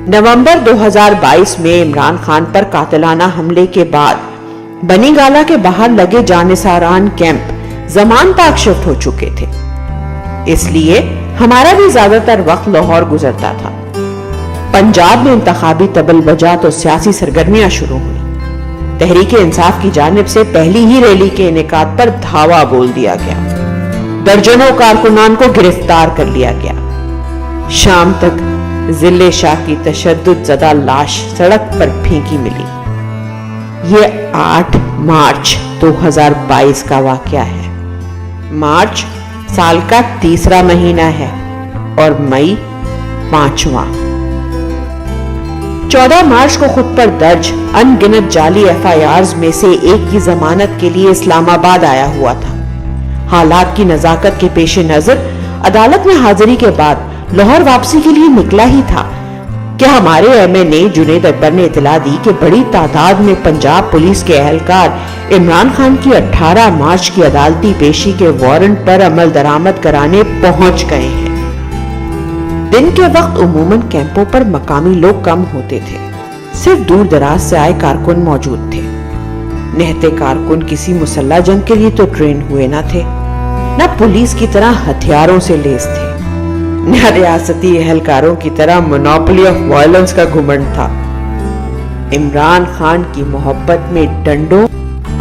नवंबर 2022 में इमरान खान पर कातिलाना हमले के बाद बनी गाला के बाहर लगे जानिसारान कैंप जमान पाक शिफ्ट हो चुके थे, इसलिए हमारा भी ज्यादातर वक्त लाहौर गुजरता था। पंजाब में इंतखाबी तबल बजात और सियासी सरगर्मियां शुरू हुई। तहरीक इंसाफ की जानिब से पहली ही रैली के इनेकाद पर धावा बोल दिया गया। दर्जनों कारकुनान को गिरफ्तार कर लिया गया। शाम तक जिले शाह की तशद्दुद ज़दा लाश सड़क पर फेंकी मिली। ये 8 मार्च 2022 का वाकया है। मार्च साल का तीसरा महीना है और मई 5वां। 14 मार्च को खुद पर दर्ज अनगिनत जाली FIRs में से एक की जमानत के लिए इस्लामाबाद आया हुआ था। हालात की नजाकत के पेश नजर अदालत में हाजिरी के बाद लाहौर वापसी के लिए निकला ही था कि हमारे MNA जुनेद अकबर ने इतला दी कि बड़ी तादाद में पंजाब पुलिस के एहलकार इमरान खान की 18 मार्च की अदालती पेशी के वारंट पर अमल दरामद कराने पहुंच गए हैं। दिन के वक्त उमूमन कैंपों पर मकामी लोग कम होते थे, सिर्फ दूर दराज से आए कारकुन मौजूद थे। निहत्ते कारकुन किसी मुसल्ला जंग के लिए तो ट्रेन हुए न थे, न पुलिस की तरह हथियारों से लैस थे, न रियासती एहलकारों की तरह मोनोपोली ऑफ वायलेंस का घुमंड था। इमरान खान की मोहब्बत में डंडों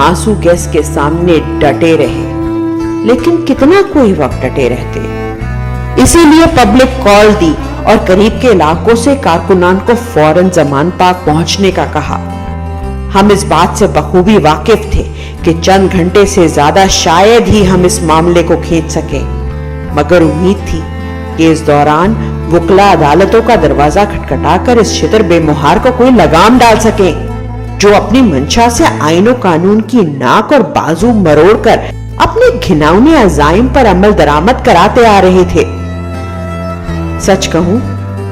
आंसू गैस के सामने डटे रहे, लेकिन कितना कोई वक्त डटे रहते। इसीलिए पब्लिक कॉल दी और करीब के इलाकों से कारकुनान को फौरन जमान पाक पहुंचने का कहा। हम इस बात से बखूबी वाकिफ थे कि चंद घंटे से ज्यादा शायद ही हम इस मामले को खींच सके, मगर उम्मीद थी कि इस दौरान वुकला अदालतों का दरवाजा खटखटाकर इस शितर बेमुहार को कोई लगाम डाल सके, जो अपनी मंशा से आईन और कानून की नाक और बाजू मरोड़कर अपने घिनौने अज़ाइम पर अमल दरामद कराते आ रहे थे। सच कहूं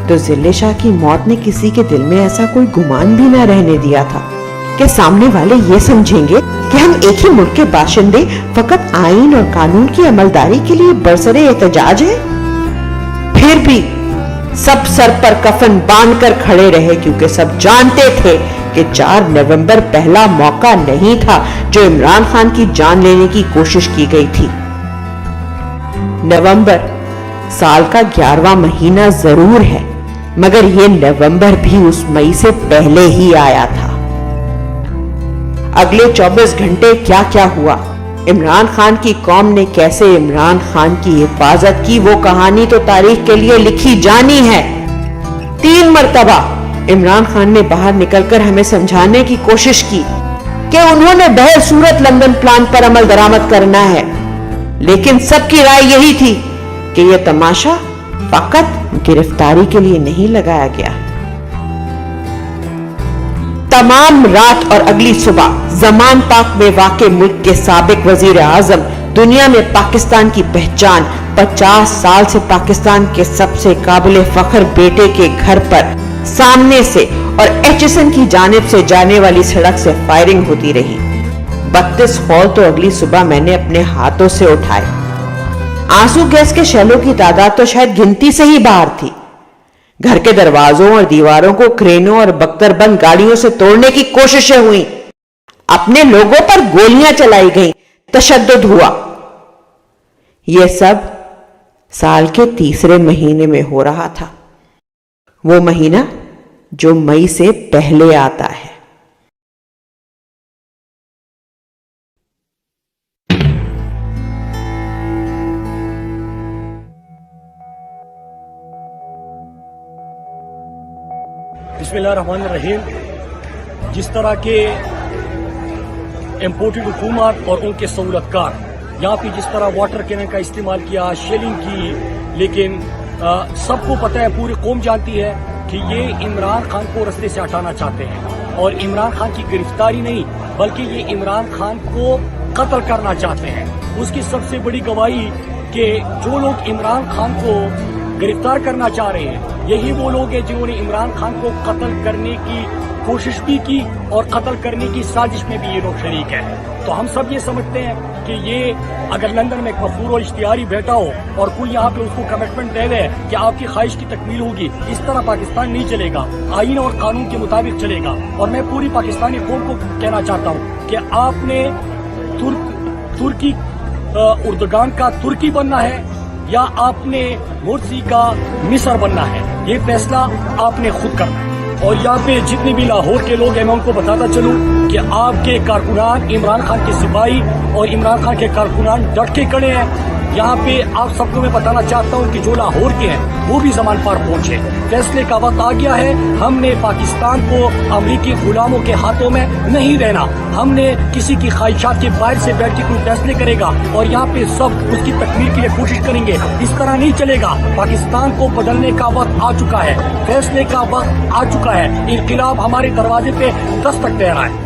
तो जिले शाह की मौत ने किसी के दिल में ऐसा कोई गुमान भी न रहने दिया था कि सामने वाले ये समझेंगे कि हम एक ही मुल्क के बाशिंदे फकत आईन और कानून की अमलदारी के लिए बरसरे एहतजाज हैं। फिर भी सब सर पर कफन बांधकर खड़े रहे, क्योंकि सब जानते थे कि 4 नवंबर पहला मौका नहीं था जो इमरान खान की जान लेने की कोशिश की गई थी। नवंबर साल का 11वां महीना जरूर है, मगर यह नवंबर भी उस मई से पहले ही आया था। अगले 24 घंटे क्या क्या हुआ, इमरान खान की कौम ने कैसे इमरान खान की हिफाजत की, वो कहानी तो तारीख के लिए लिखी जानी है। 3 मरतबा इमरान खान ने बाहर निकलकर हमें समझाने की कोशिश की कि उन्होंने बहर सूरत लंदन प्लान पर अमल दरामद करना है, लेकिन सबकी राय यही थी कि यह तमाशा फकत गिरफ्तारी के लिए नहीं लगाया गया। तमाम रात और अगली सुबह जमान पाक में वाक़े मुल्क के साबिक वजीर आजम, दुनिया में पाकिस्तान की पहचान, 50 साल से पाकिस्तान के सबसे काबिल फख्र बेटे के घर पर सामने से और HSN की जानिब से जाने वाली सड़क से फायरिंग होती रही। 32 खौल तो अगली सुबह मैंने अपने हाथों से उठाए। आंसू गैस के शैलों की तादाद तो शायद गिनती से ही बाहर थी। घर के दरवाजों और दीवारों को क्रेनों और बख्तरबंद गाड़ियों से तोड़ने की कोशिशें हुई, अपने लोगों पर गोलियां चलाई गईं, तशद्दुद हुआ। यह सब साल के तीसरे महीने में हो रहा था, वो महीना जो मई से पहले आता है। बिस्मिल्लाहिर्रहमानिर्रहीम। जिस तरह के इम्पोर्टेड हुकूमत और उनके सहूलतकार यहाँ पे जिस तरह वाटर कैनन का इस्तेमाल किया, शेलिंग की, लेकिन सबको पता है, पूरी कौम जानती है कि ये इमरान खान को रस्ते से हटाना चाहते हैं और इमरान खान की गिरफ्तारी नहीं बल्कि ये इमरान खान को कत्ल करना चाहते हैं। उसकी सबसे बड़ी गवाही कि जो लोग इमरान खान को गिरफ्तार करना चाह रहे हैं यही वो लोग हैं जिन्होंने इमरान खान को कत्ल करने की कोशिश भी की और कत्ल करने की साजिश में भी ये लोग शरीक हैं। तो हम सब ये समझते हैं कि ये अगर लंदन में एक मफहूर और इश्तिहारी बैठा हो और कोई यहाँ पे उसको कमिटमेंट दे दे कि आपकी ख्वाहिश की तकमील होगी, इस तरह पाकिस्तान नहीं चलेगा, आईन और कानून के मुताबिक चलेगा। और मैं पूरी पाकिस्तानी कौम को कहना चाहता हूँ कि आपने तुर्की उर्दुगान का तुर्की बनना है या आपने मोर्सी का मिस्र बनना है, ये फैसला आपने खुद करना है। और यहाँ पे जितने भी लाहौर के लोग हैं मैं उनको बताता चलूं कि आपके कारकुनान इमरान खान के सिपाही और इमरान खान के कारकुनान डट के खड़े हैं। यहाँ पे आप सबको मैं बताना चाहता हूँ कि जो लाहौर के हैं वो भी ज़मान पर पहुंचे। फैसले का वक्त आ गया है। हमने पाकिस्तान को अमरीकी गुलामों के हाथों में नहीं रहना। हमने किसी की ख्वाहिशात के बाहर से बैठ के कोई फैसले करेगा और यहाँ पे सब उसकी तकमील के लिए कोशिश करेंगे, इस तरह नहीं चलेगा। पाकिस्तान को बदलने का वक्त आ चुका है, फैसले का वक्त आ चुका है। इनकलाब हमारे दरवाजे पे दस्तक दे रहा है।